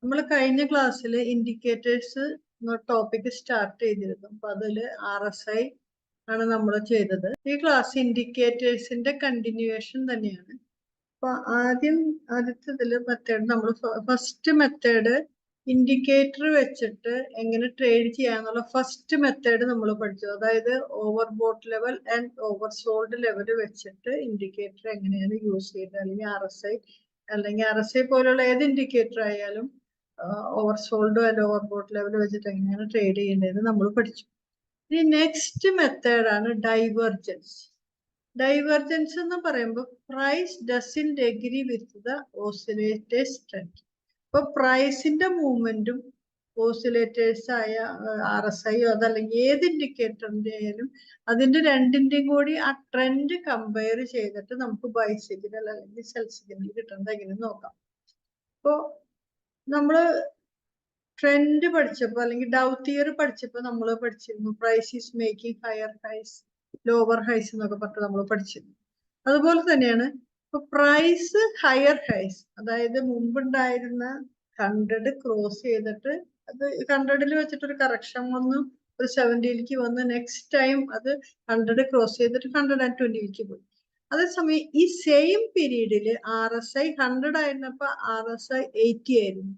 നമ്മൾ കഴിഞ്ഞ ക്ലാസ്സിൽ ഇൻഡിക്കേറ്റേഴ്സ് ടോപ്പിക് സ്റ്റാർട്ട് ചെയ്തിരുന്നു. അപ്പൊ അതില് RSI ആണ് നമ്മൾ ചെയ്തത്. ഈ ക്ലാസ് ഇൻഡിക്കേറ്റേഴ്സിന്റെ കണ്ടിന്യൂവേഷൻ തന്നെയാണ്. അപ്പൊ ആദ്യത്തെ മെത്തേഡ് നമ്മൾ ഫസ്റ്റ് മെത്തേഡ് ഇൻഡിക്കേറ്റർ വെച്ചിട്ട് എങ്ങനെ ട്രേഡ് ചെയ്യാന്നുള്ള ഫസ്റ്റ് മെത്തേഡ് നമ്മൾ പഠിച്ചു. അതായത് over boat level and over sold level വെച്ചിട്ട് ഇൻഡിക്കേറ്റർ എങ്ങനെയാണ് യൂസ് ചെയ്യുന്നത്, അല്ലെങ്കിൽ RSI പോലുള്ള ഏത് ഇൻഡിക്കേറ്റർ ആയാലും over sold and over boat level വെച്ചിട്ട് എങ്ങനെയാണ് ട്രേഡ് ചെയ്യേണ്ടത് നമ്മൾ പഠിച്ചു. ഇനി നെക്സ്റ്റ് മെത്തേഡാണ് ഡൈവർജൻസ്. ഡൈവർജൻസ് എന്ന് പറയുമ്പോൾ price doesn't agree with the oscillators trend. ഇപ്പൊ പ്രൈസിന്റെ മൂവ്മെന്റും ഓസിലേറ്റേഴ്സ് ആയ RSI അതല്ലെങ്കിൽ ഏത് ഇൻഡിക്കേറ്ററിന്റെ ആയാലും അതിന്റെ രണ്ടിന്റെയും കൂടി ആ ട്രെൻഡ് കമ്പയർ ചെയ്തിട്ട് നമുക്ക് ബൈ സിഗ്നൽ അല്ലെങ്കിൽ സെൽ സിഗ്നൽ കിട്ടുന്നത് എങ്ങനെ നോക്കാം. ഇപ്പോ നമ്മള് ട്രെൻഡ് പഠിച്ചപ്പോ അല്ലെങ്കിൽ ഡൗ തിയറി പഠിച്ചപ്പോ നമ്മൾ പഠിച്ചിരുന്നു price is making higher highs lower highs എന്നൊക്കെ പറഞ്ഞിട്ട് നമ്മൾ പഠിച്ചിരുന്നു. അതുപോലെ തന്നെയാണ് ഇപ്പൊ പ്രൈസ് ഹയർ ഹൈസ്, അതായത് മുമ്പുണ്ടായിരുന്ന 100 ക്രോസ് ചെയ്തിട്ട് അത് 100 വെച്ചിട്ട് ഒരു കറക്ഷൻ വന്നു, ഒരു 70 വന്ന് നെക്സ്റ്റ് ടൈം അത് 100 ക്രോസ് ചെയ്തിട്ട് 120 പോയി. അതേസമയം ഈ സെയിം പീരീഡില് RSI 100 ആയിരുന്നപ്പോ RSI 80 ആയിരുന്നു.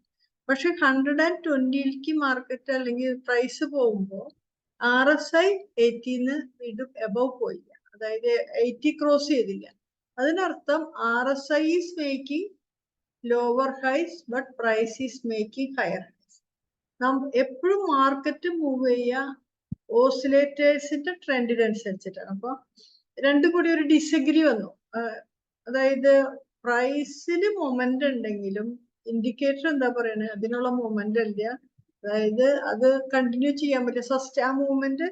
പക്ഷെ 120 മാർക്കറ്റ് അല്ലെങ്കിൽ പ്രൈസ് പോകുമ്പോൾ RSI 80 വീണ്ടും എബവ് പോയില്ല, അതായത് 80 ക്രോസ് ചെയ്തില്ല. അതിനർത്ഥം RSI is making lower highs but price is making higher highs. നാം എപ്പോഴും മാർക്കറ്റ് മൂവ് ചെയ്യുക ഓസിലേറ്റേഴ്സിന്റെ ട്രെൻഡിനനുസരിച്ചിട്ടാണ്. അപ്പൊ രണ്ടും കൂടി ഒരു ഡിസഗ്രി വന്നു. അതായത് പ്രൈസിൽ മൊമെന്റ് ഉണ്ടെങ്കിലും ഇൻഡിക്കേറ്റർ എന്താ പറയുന്നത്, അതിനുള്ള മൊമെന്റ് ഇല്ല, അതായത് അത് കണ്ടിന്യൂ ചെയ്യാൻ പറ്റില്ല, ആ മൂവ്മെന്റ്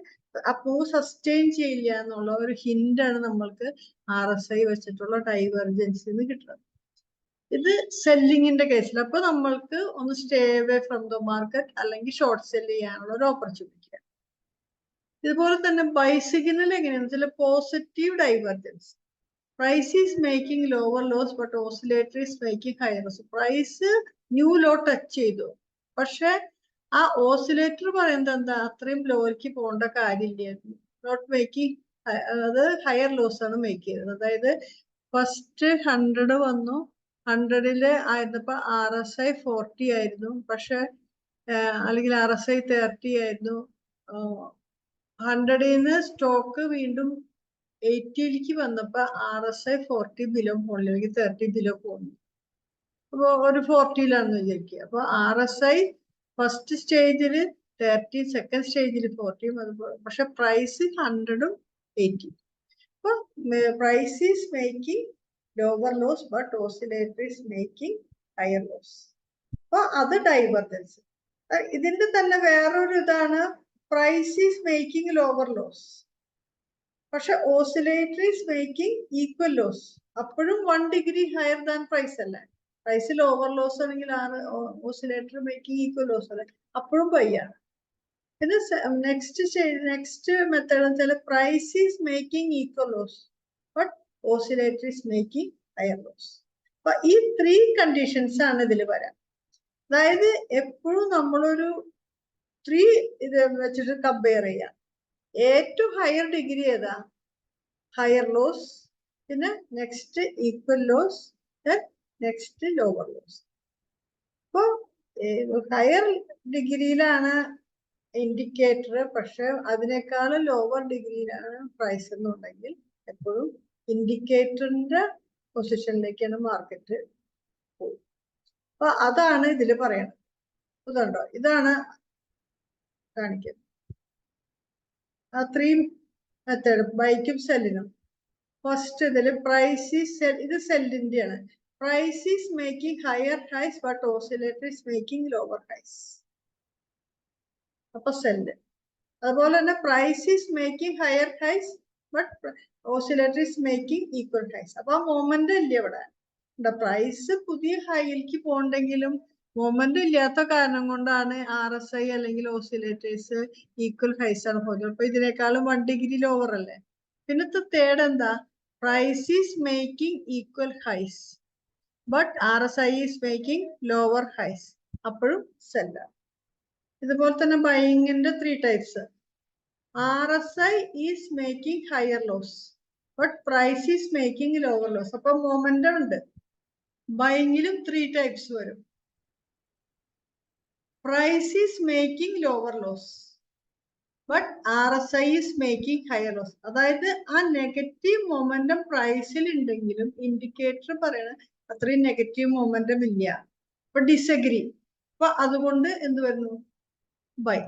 മൂവ് സസ്റ്റെയിൻ ചെയ്യില്ല എന്നുള്ള ഒരു ഹിന്റ് ആണ് നമ്മൾക്ക് RSI വെച്ചിട്ടുള്ള ഡൈവർജൻസിന്ന് കിട്ടുന്നത്. ഇത് സെല്ലിങ്ങിന്റെ കേസിൽ അപ്പൊ നമ്മൾക്ക് ഒന്ന് stay away from the market അല്ലെങ്കിൽ ഷോർട്ട് സെല് ചെയ്യാനുള്ള ഒരു ഓപ്പർച്യൂണിറ്റി. ഇതുപോലെ തന്നെ ബൈ സിഗ്നൽ എങ്ങനെയാണെന്ന് വെച്ചാൽ positive divergence. Price is making lower lows but oscillator is making higher lows. Price new low touch ചെയ്തു, പക്ഷെ ആ ഓസിലേറ്റർ പറയുന്നത് എന്താ, അത്രയും ലോയിലേക്ക് പോകേണ്ട കാര്യമില്ലായിരുന്നു, നോട്ട് മേക്കിംഗ്, അത് ഹയർ ലോസ് ആണ് മേക്ക് ചെയ്തത്. അതായത് ഫസ്റ്റ് 100 വന്നു, 100 ആയിരുന്നപ്പോ RSI 40 ആയിരുന്നു, പക്ഷെ അല്ലെങ്കിൽ RSI 30 ആയിരുന്നു. 100 സ്റ്റോക്ക് വീണ്ടും 80 വന്നപ്പോ RSI 40 ബിലോ പോണില്ല, അല്ലെങ്കിൽ 30 ബിലോ പോകുന്നു. അപ്പൊ ഒരു 40 വിചാരിക്കുക. അപ്പൊ RSI ഫസ്റ്റ് സ്റ്റേജില് 30, സെക്കൻഡ് സ്റ്റേജിൽ 40, പക്ഷെ പ്രൈസ് 100ഉം 80. അപ്പൊ price is making lower lows but oscillator is making higher lows. അപ്പൊ അത് ഡൈവർജൻസ്. ഇതിന്റെ തന്നെ വേറൊരു ഇതാണ് price is making lower lows, പക്ഷെ oscillator is making equal lows. അപ്പോഴും 1 ഡിഗ്രി ഹയർ ദാൻ പ്രൈസ് അല്ലേ. പ്രൈസ് ലോവർ ലോസ് ആണെങ്കിൽ ഓസിലേറ്റർ മേക്കിംഗ് ഈക്വൽ ലോസ് അല്ലേ, അപ്പോഴും ബൈയാണ്. പിന്നെ നെക്സ്റ്റ് മെത്തേഡ് എന്ന് വെച്ചാൽ price is making equal lows but oscillator is making higher lows. അപ്പൊ ഈ 3 കണ്ടീഷൻസ് ആണ് ഇതിൽ വരാം. അതായത് എപ്പോഴും നമ്മളൊരു 3 ഇത് വെച്ചിട്ട് കമ്പയർ ചെയ്യാം. ഏറ്റവും ഹയർ ഡിഗ്രി ഏതാ, ഹയർ ലോസ്, പിന്നെ next equal lows, next lower lows. അപ്പൊ ഹയർ ഡിഗ്രിയിലാണ് ഇൻഡിക്കേറ്റർ, പക്ഷെ അതിനേക്കാളും ലോവർ ഡിഗ്രിയിലാണ് പ്രൈസ് എന്നുണ്ടെങ്കിൽ എപ്പോഴും ഇൻഡിക്കേറ്ററിന്റെ പൊസിഷനിലേക്കാണ് മാർക്കറ്റ് പോകും. അപ്പൊ അതാണ് ഇതിൽ പറയുന്നത്. ഇതുണ്ടോ, ഇതാണ് കാണിക്കുന്നത് ആ 3 മെത്തേഡ്, ബൈക്കും സെല്ലിനും. ഫസ്റ്റ് ഇതില് പ്രൈസ് ഈസ്, ഇത് സെല്ലിന്റെയാണ്. Price is making higher highs but oscillator is making lower highs, അപ്പൊ സെല്ല്. അതുപോലെ തന്നെ price is making higher highs but oscillator is making equal highs. അപ്പൊ ആ മൊമെന്റ് ഇല്ല ഇവിടെ. പ്രൈസ് പുതിയ ഹൈയിലേക്ക് പോകണ്ടെങ്കിലും മൊമെന്റ് ഇല്ലാത്ത കാരണം കൊണ്ടാണ് RSI അല്ലെങ്കിൽ ഓസിലേറ്റേഴ്സ് ഈക്വൽ ഹൈസ് ആണ് പോകുന്നത്. അപ്പൊ ഇതിനേക്കാളും 1 ഡിഗ്രി ലോവർ അല്ലേ. പിന്നത്തെ തേർഡ് എന്താ, price is making equal highs but RSI is making lower highs. അപ്പോഴും സെല്ലാണ്. ഇതുപോലെ തന്നെ ബൈയിങ്ങിന്റെ 3 types. RSI is making higher loss, but price is making lower loss. അപ്പൊ മൊമെന്റം ഉണ്ട്. ബൈയിങ്ങിലും 3 ടൈപ്സ് വരും. Price is making lower loss, but RSI is making higher loss. അതായത് ആ നെഗറ്റീവ് മൊമെന്റം പ്രൈസിൽ ഉണ്ടെങ്കിലും ഇൻഡിക്കേറ്റർ പറയണ അത്രയും നെഗറ്റീവ് മൊമെന്റം ഇല്ല. അപ്പൊ ഡിസഗ്രി. അപ്പൊ അതുകൊണ്ട് എന്ത് വരുന്നു? ബൈ.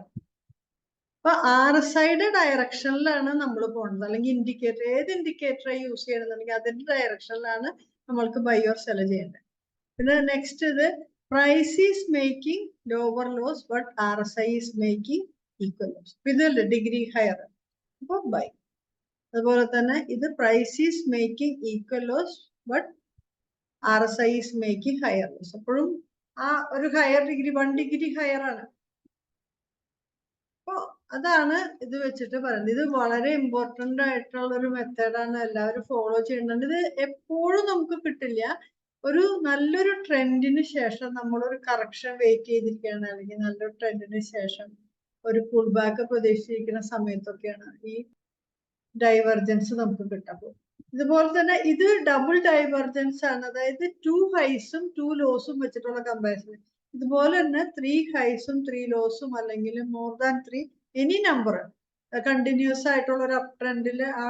അപ്പൊ RSIയുടെ ഡയറക്ഷനിലാണ് നമ്മൾ പോകുന്നത്. അല്ലെങ്കിൽ ഇൻഡിക്കേറ്റർ, ഏത് ഇൻഡിക്കേറ്റർ യൂസ് ചെയ്യണമെന്നുണ്ടെങ്കിൽ അതിന്റെ ഡയറക്ഷനിലാണ് നമ്മൾക്ക് ബൈ ഓർ സെൽ ചെയ്യേണ്ടത്. പിന്നെ നെക്സ്റ്റ് ഇത് price is making lower lows but RSI is making equal lows. ഇതല്ലേ ഡിഗ്രി ഹയർ, അപ്പൊ ബൈ. അതുപോലെ തന്നെ ഇത് price is making equal lows but RSI is making higher lows. അപ്പോഴും ആ ഒരു ഹയർ ഡിഗ്രി 1 ഡിഗ്രി ഹയർ ആണ്. അപ്പൊ അതാണ് ഇത് വെച്ചിട്ട് പറയുന്നത്. ഇത് വളരെ ഇമ്പോർട്ടന്റ് ആയിട്ടുള്ള ഒരു മെത്തേഡാണ്, എല്ലാവരും ഫോളോ ചെയ്യേണ്ടത്. ഇത് എപ്പോഴും നമുക്ക് കിട്ടില്ല. ഒരു നല്ലൊരു ട്രെൻഡിന് ശേഷം നമ്മളൊരു കറക്ഷൻ വെയിറ്റ് ചെയ്തിരിക്കുകയാണ്, അല്ലെങ്കിൽ നല്ലൊരു ട്രെൻഡിന് ശേഷം ഒരു പുൾ ബാക്ക് പ്രതീക്ഷിച്ചിരിക്കുന്ന സമയത്തൊക്കെയാണ് ഈ ഡൈവർജൻസ് നമുക്ക് കിട്ടുക. ഇതുപോലെ തന്നെ ഇത് ഡബിൾ ഡൈവർജൻസ് ആണ്, അതായത് 2 ഹൈസും 2 ലോസും വെച്ചിട്ടുള്ള കമ്പാരിസൺ. ഇതുപോലെ തന്നെ 3 ഹൈസും 3 ലോസും അല്ലെങ്കിൽ more than 3 any number continuous ആയിട്ടുള്ള ഒരു അപ് ട്രെൻഡിൽ ആ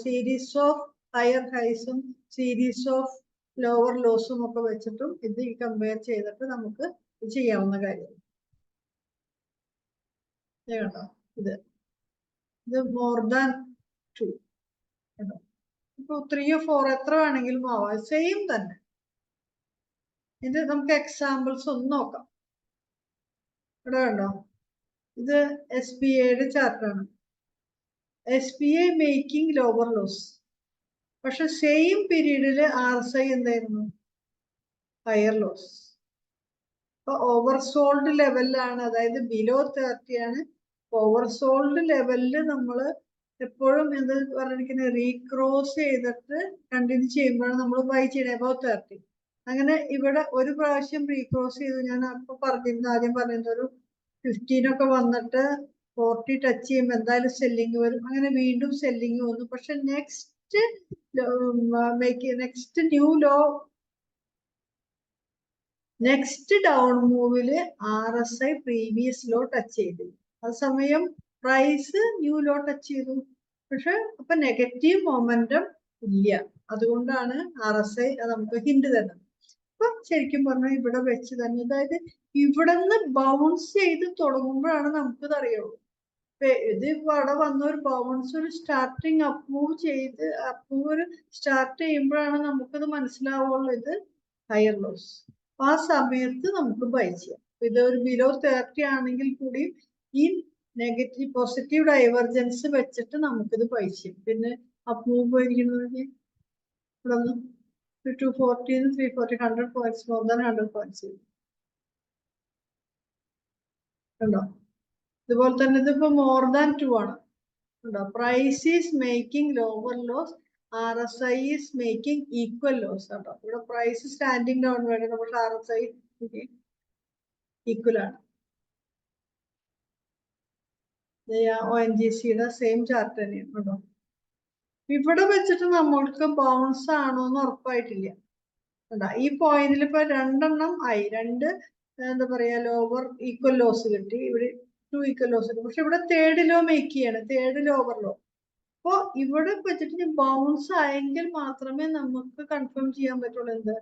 സീരീസ് ഓഫ് ഹയർ ഹൈസും സീരീസ് ഓഫ് ലോവർ ലോസും ഒക്കെ വെച്ചിട്ടും ഇത് കമ്പയർ ചെയ്തിട്ട് നമുക്ക് ചെയ്യാവുന്ന കാര്യം. കേട്ടോ, ഇത് മോർ ദാൻ 2 കേട്ടോ. ഇപ്പൊ 3 or 4 എത്ര വേണമെങ്കിലും ആവാം, സെയിം തന്നെ. ഇത് നമുക്ക് എക്സാമ്പിൾസ് ഒന്ന് നോക്കാം. ഇവിടെ കണ്ടോ, ഇത് SBIയുടെ ചാർട്ടാണ്. SBI മേക്കിംഗ് ലോവർ ലോസ്, പക്ഷെ സെയിം പീരീഡില് RSI എന്തായിരുന്നു? Higher lows. അപ്പൊ ഓവർസോൾഡ് ലെവലിലാണ്, അതായത് ബിലോ 30 ആണ്. ഓവർസോൾഡ് ലെവലില് നമ്മള് എപ്പോഴും എന്ത് പറഞ്ഞിരിക്കുന്നത്, റീക്രോസ് ചെയ്തിട്ട് കണ്ടിന്യൂ ചെയ്യുമ്പോഴാണ് നമ്മൾ ബൈ ചെയ്യണത് അബൌട്ട് 30. അങ്ങനെ ഇവിടെ ഒരു പ്രാവശ്യം റീക്രോസ് ചെയ്ത്, ഞാൻ അപ്പൊ പറഞ്ഞിരുന്നു, ആദ്യം പറഞ്ഞിരുന്ന ഒരു 15 ഒക്കെ വന്നിട്ട് 40 ടച്ച് ചെയ്യുമ്പോൾ എന്തായാലും സെല്ലിങ് വരും. അങ്ങനെ വീണ്ടും സെല്ലിങ് വന്നു. പക്ഷെ next new low, next down മൂവില് RSI പ്രീവിയസ് ലോ ടച്ച് ചെയ്തു. ആ സമയം പ്രൈസ് ന്യൂ ലോ ടച്ച് ചെയ്തു, പക്ഷെ അപ്പൊ നെഗറ്റീവ് മൊമെന്റം ഇല്ല. അതുകൊണ്ടാണ് RSI നമുക്ക് ഹിന്റ് തരുന്നത്. അപ്പൊ ശരിക്കും പറഞ്ഞാൽ ഇവിടെ വെച്ച് തന്നെ, അതായത് ഇവിടെ നിന്ന് ബൗൺസ് ചെയ്ത് തുടങ്ങുമ്പോഴാണ് നമുക്കിത് അറിയുള്ളൂ. ഇത് ഇവിടെ വന്ന ഒരു ബൗൺസ്, ഒരു സ്റ്റാർട്ടിങ് അപ്മൂവ് ചെയ്ത് ഒരു സ്റ്റാർട്ട് ചെയ്യുമ്പോഴാണ് നമുക്കത് മനസ്സിലാവുള്ളൂ ഇത് ഹയർ ലോസ്. ആ സമയത്ത് നമുക്ക് ബൈ ചെയ്യാം. ഇത് ഒരു ബിലോ 30 ആണെങ്കിൽ കൂടി ഈ നെഗറ്റീവ് പോസിറ്റീവ് ഡൈവർജൻസ് വെച്ചിട്ട് നമുക്കിത് ബൈ ചെയ്യാം. പിന്നെ അപ്മൂവ് പോയിരിക്കുന്നത് ഇവിടെ 240 340 100 പോയിന്റ്സ്, മോർ ദാൻ 100 പോയിന്റ്സ് ഉണ്ടോ. ഇതുപോലെ തന്നെ ഇതിപ്പോ മോർ ദാൻ 2 ആണ് ഉണ്ടോ. Price is making lower lows, RSI is making equal lows കേട്ടോ. ഇവിടെ പ്രൈസ് സ്റ്റാൻഡിങ് ഡൗൺ വേണം, പക്ഷെ RSI ഈക്വൽ ആണ്. ONGCയുടെ സെയിം ചാർട്ട് തന്നെയാണ് കേട്ടോ. ഇവിടെ വെച്ചിട്ട് നമ്മൾക്ക് ബൗൺസ് ആണോ എന്ന് ഉറപ്പായിട്ടില്ല. ഈ പോയിന്റിൽ ഇപ്പൊ 2 എണ്ണം ആയി, 2 എന്താ പറയാ ലോവർ ഈക്വൽ ലോസ് കിട്ടി, ഇവിടെ 2 ഈക്വൽ ലോസ് കിട്ടി. പക്ഷെ ഇവിടെ 3rd ലോ മേക്ക് ചെയ്യാണ്, 3rd ലോവർ ലോ. അപ്പൊ ഇവിടെ വെച്ചിട്ട് ബൗൺസ് ആയെങ്കിൽ മാത്രമേ നമുക്ക് കൺഫേം ചെയ്യാൻ പറ്റുള്ളൂ എന്ത്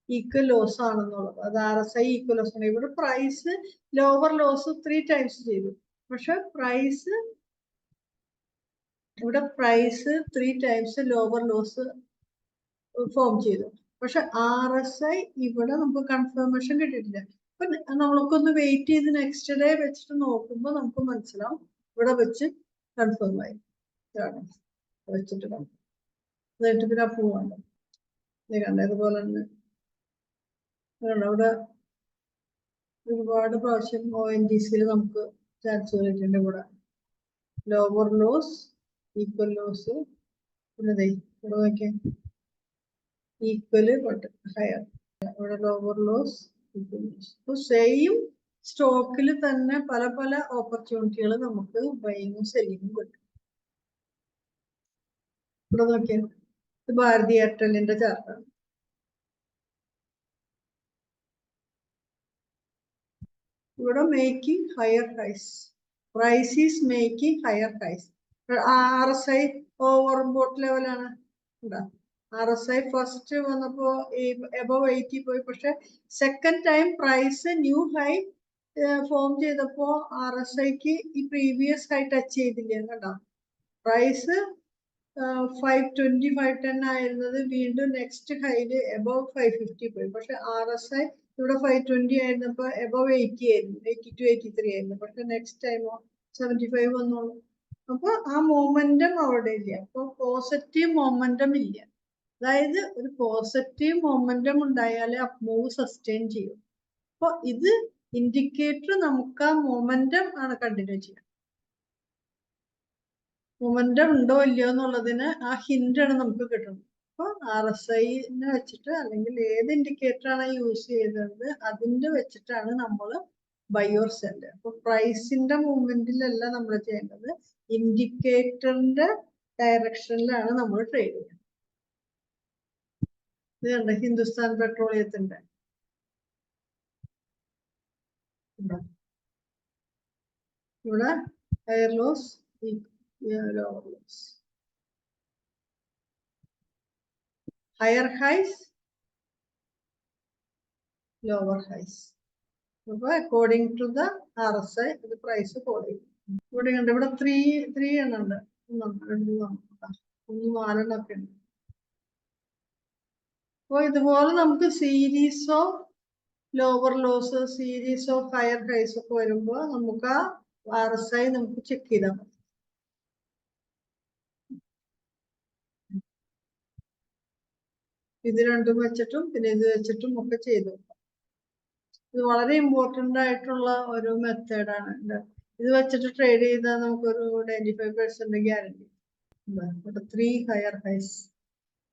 ഈക്വൽ ലോസ് ആണെന്നുള്ളത്. അത് RSI ഈക്വൽ ലോസ് ആണ്. ഇവിടെ പ്രൈസ് ലോവർ ലോസ് 3 ടൈംസ് ചെയ്തു, പക്ഷെ ഇവിടെ price 3 times lower lows form ചെയ്തു. പക്ഷെ RSI ഇവിടെ നമുക്ക് കൺഫർമേഷൻ കിട്ടിയിട്ടില്ല. അപ്പൊ നമ്മൾക്കൊന്ന് വെയിറ്റ് ചെയ്ത് നെക്സ്റ്റ് ഡേ വെച്ചിട്ട് നോക്കുമ്പോൾ നമുക്ക് മനസ്സിലാവും ഇവിടെ വെച്ച് കൺഫേം ആയി വെച്ചിട്ട് എന്നിട്ട് പിന്നെ അപ്രൂവ് ആണ്. കണ്ട ഇതുപോലെ തന്നെ ഇവിടെ ഒരുപാട് പ്രാവശ്യം ONGCയിൽ നമുക്ക് ചാൻസ് വന്നിട്ടുണ്ട്. ഇവിടെ ലോവർ ലോസ് ഈക്വൽ ലോസ്, പിന്നെ ഇവിടെ നോക്കിയാൽ ഈക്വല് ബട്ട് ഹയർ. ഇവിടെ ലോവർ ലോസ് സെയിം സ്റ്റോക്കിൽ തന്നെ പല പല ഓപ്പർച്യൂണിറ്റികൾ നമുക്ക് ബൈങ്ങും സെല്ലിങ്ങും കിട്ടും. ഇവിടെ നോക്കിയാൽ ഇത് ഭാരതി എയർടെല്ലിന്റെ ചാർട്ടാണ്. ഇവിടെ making higher highs, price is making higher highs. RSI overbought ലെവലാണ്. RSI ഫസ്റ്റ് വന്നപ്പോ എബവ് 80 പോയി, പക്ഷെ second time price new high form ചെയ്തപ്പോ RSIക്ക് ഈ പ്രീവിയസ് ഹൈ ടച്ച് ചെയ്തില്ല. കേട്ടോ, പ്രൈസ് 520 510 ആയിരുന്നത് വീണ്ടും നെക്സ്റ്റ് ഹൈല് എബവ് 550 പോയി. പക്ഷെ RSI ഇവിടെ 520 ആയിരുന്നപ്പോ എബവ് 80 ആയിരുന്നു, 82 83 ആയിരുന്നു. പക്ഷെ നെക്സ്റ്റ് ടൈമോ 75 വന്നോളൂ. അപ്പൊ ആ മൊമെന്റം അവിടെ ഇല്ല. അപ്പൊ പോസിറ്റീവ് മൊമെന്റം ഇല്ല. അതായത് ഒരു പോസിറ്റീവ് മൊമെന്റം ഉണ്ടായാലേ അപ് മൂവ് സസ്റ്റെയിൻ ചെയ്യും. അപ്പൊ ഇത് ഇൻഡിക്കേറ്റർ നമുക്ക് ആ മൊമെന്റം ആണ് കണ്ടിന്യൂ ചെയ്യുക. മൊമെന്റം ഉണ്ടോ ഇല്ലയോ എന്നുള്ളതിന് ആ ഹിന്റ് ആണ് നമുക്ക് കിട്ടുന്നത്. അപ്പൊ RSIനെ വെച്ചിട്ട് അല്ലെങ്കിൽ ഏത് ഇൻഡിക്കേറ്റർ ആണ് യൂസ് ചെയ്തത് അതിന്റെ വെച്ചിട്ടാണ് നമ്മൾ ബൈ ഓർ സെൽ. അപ്പൊ പ്രൈസിന്റെ മൂവ്മെന്റിലല്ല നമ്മൾ ചെയ്യേണ്ടത്, ഇൻഡിക്കേറ്ററിന്റെ ഡയറക്ഷനിലാണ് നമ്മൾ ട്രേഡ് ചെയ്യുന്നത്. ഇത് കണ്ട ഹിന്ദുസ്ഥാൻ പെട്രോളിയത്തിന്റെ ഇവിടെ higher lows lower lows, higher highs lower highs. അപ്പൊ അക്കോർഡിംഗ് ടു ദ RSI ഇത് പ്രൈസ് കോഡ്. ഇവിടെ ഉണ്ട്, ഇവിടെ ത്രീ എണ്ണം ഉണ്ട്, 1 2 3 4 ഒക്കെ ഉണ്ട്. അപ്പൊ ഇതുപോലെ നമുക്ക് series of lower loss, series of higher ഹൈസ് ഒക്കെ വരുമ്പോ നമുക്ക് ആ RSI നമുക്ക് ചെക്ക് ചെയ്താൽ മതി. ഇത് രണ്ടും വെച്ചിട്ടും പിന്നെ ഇത് വെച്ചിട്ടും ഒക്കെ ചെയ്തു. ഇത് വളരെ ഇമ്പോർട്ടന്റ് ആയിട്ടുള്ള ഒരു മെത്തേഡാണ്. ഇത് വെച്ചിട്ട് ട്രേഡ് ചെയ്താൽ നമുക്കൊരു 95% ഗ്യാരണ്ടി. 3 ഹയർ ഹൈസ്.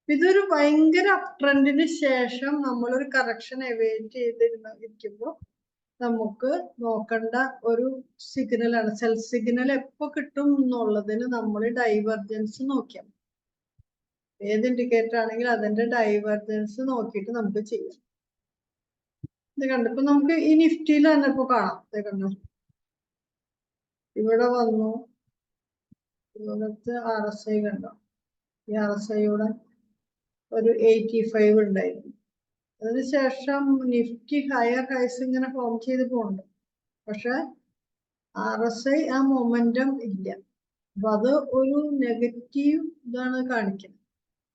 ഇതൊരു ഭയങ്കര അപ് ട്രെൻഡിന് ശേഷം നമ്മളൊരു കറക്ഷൻ എവേറ്റ് ചെയ്തിരിക്കുമ്പോൾ നമുക്ക് നോക്കേണ്ട ഒരു സിഗ്നലാണ്. സെൽ സിഗ്നൽ എപ്പോ കിട്ടും എന്നുള്ളതിന് നമ്മൾ ഡൈവർജൻസ് നോക്കിയാൽ, ഏത് ഇൻഡിക്കേറ്റർ ആണെങ്കിൽ അതിന്റെ ഡൈവർജൻസ് നോക്കിയിട്ട് നമുക്ക് ചെയ്യാം. ഇത് കണ്ടപ്പോ നമുക്ക് ഈ നിഫ്റ്റിയിൽ തന്നെ ഇപ്പൊ കാണാം. ഇത് കണ്ടോ, ഇവിടെ വന്നു, ഇവിടുത്തെ RSI കണ്ടോ, ഈ RSIയുടെ ഒരു 85 ഉണ്ടായിരുന്നു. അതിനുശേഷം നിഫ്റ്റി ഹയർ ഹൈസ് ഇങ്ങനെ ഫോം ചെയ്ത് പോകുന്നുണ്ട്. പക്ഷെ RSI ആ മൊമെന്റം ഇല്ല. അപ്പൊ അത് ഒരു നെഗറ്റീവ് ഇതാണ് കാണിക്കുന്നത്.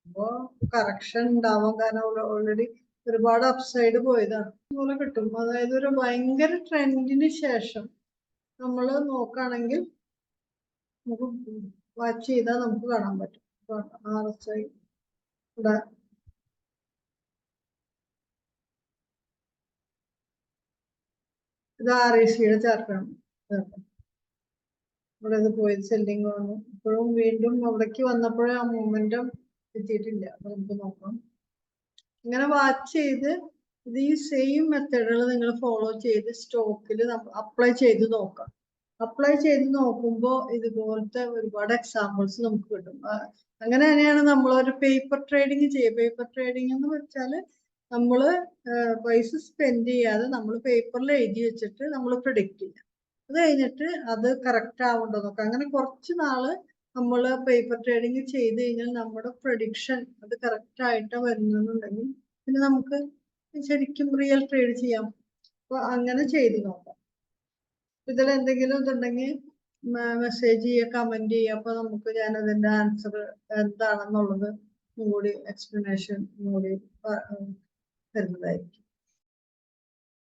അപ്പോ കറക്ഷൻ ഉണ്ടാവാം, കാരണം ഓൾറെഡി ഒരുപാട് അപ്സൈഡ് പോയതാണ്. അതുപോലെ കിട്ടും. അതായത് ഒരു ഭയങ്കര ട്രെൻഡിന് ശേഷം നമ്മൾ നോക്കുകയാണെങ്കിൽ നമുക്ക് വാച്ച് ചെയ്താൽ നമുക്ക് കാണാൻ പറ്റും. RSI ഇവിടെ ഇത് RECയുടെ ചാർട്ടാണ്. ഇവിടെ ഇത് പോയി സെല്ലിങ് വന്നു, ഇപ്പോഴും വീണ്ടും അവിടേക്ക് വന്നപ്പോഴേ ആ മൂവ്മെന്റം എത്തിയിട്ടില്ല. അപ്പൊ നമുക്ക് നോക്കാം. ഇങ്ങനെ വാച്ച് ചെയ്ത് ഇത് ഈ സെയിം മെത്തേഡുകൾ നിങ്ങൾ ഫോളോ ചെയ്ത് സ്റ്റോക്കിൽ അപ്ലൈ ചെയ്ത് നോക്കാം. അപ്ലൈ ചെയ്ത് നോക്കുമ്പോൾ ഇതുപോലത്തെ ഒരുപാട് എക്സാമ്പിൾസ് നമുക്ക് കിട്ടും. അങ്ങനെ തന്നെയാണ് നമ്മളൊരു പേപ്പർ ട്രേഡിങ് ചെയ്യുക. പേപ്പർ ട്രേഡിങ് എന്ന് വെച്ചാൽ നമ്മൾ പൈസ സ്പെൻഡ് ചെയ്യാതെ നമ്മൾ പേപ്പറിൽ എഴുതി വെച്ചിട്ട് നമ്മൾ പ്രിഡിക്റ്റ് ചെയ്യുക. അത് കഴിഞ്ഞിട്ട് അത് കറക്റ്റ് ആവുണ്ടോ നോക്കാം. അങ്ങനെ കുറച്ച് നാള് നമ്മൾ പേപ്പർ ട്രേഡിങ് ചെയ്ത് കഴിഞ്ഞാൽ നമ്മുടെ പ്രഡിക്ഷൻ അത് കറക്റ്റ് ആയിട്ട് വരുന്നുണ്ടെങ്കിൽ പിന്നെ നമുക്ക് ശരിക്കും റിയൽ ട്രേഡ് ചെയ്യാം. അപ്പൊ അങ്ങനെ ചെയ്ത് നോക്കാം. ഇതിൽ എന്തെങ്കിലും ഇതുണ്ടെങ്കിൽ മെസ്സേജ് ചെയ്യുക, കമന്റ് ചെയ്യുക. അപ്പൊ നമുക്ക് ഞാൻ അതിന്റെ ആൻസർ എന്താണെന്നുള്ളത് കൂടി എക്സ്പ്ലനേഷൻ കൂടി തരുന്നതായിരിക്കും.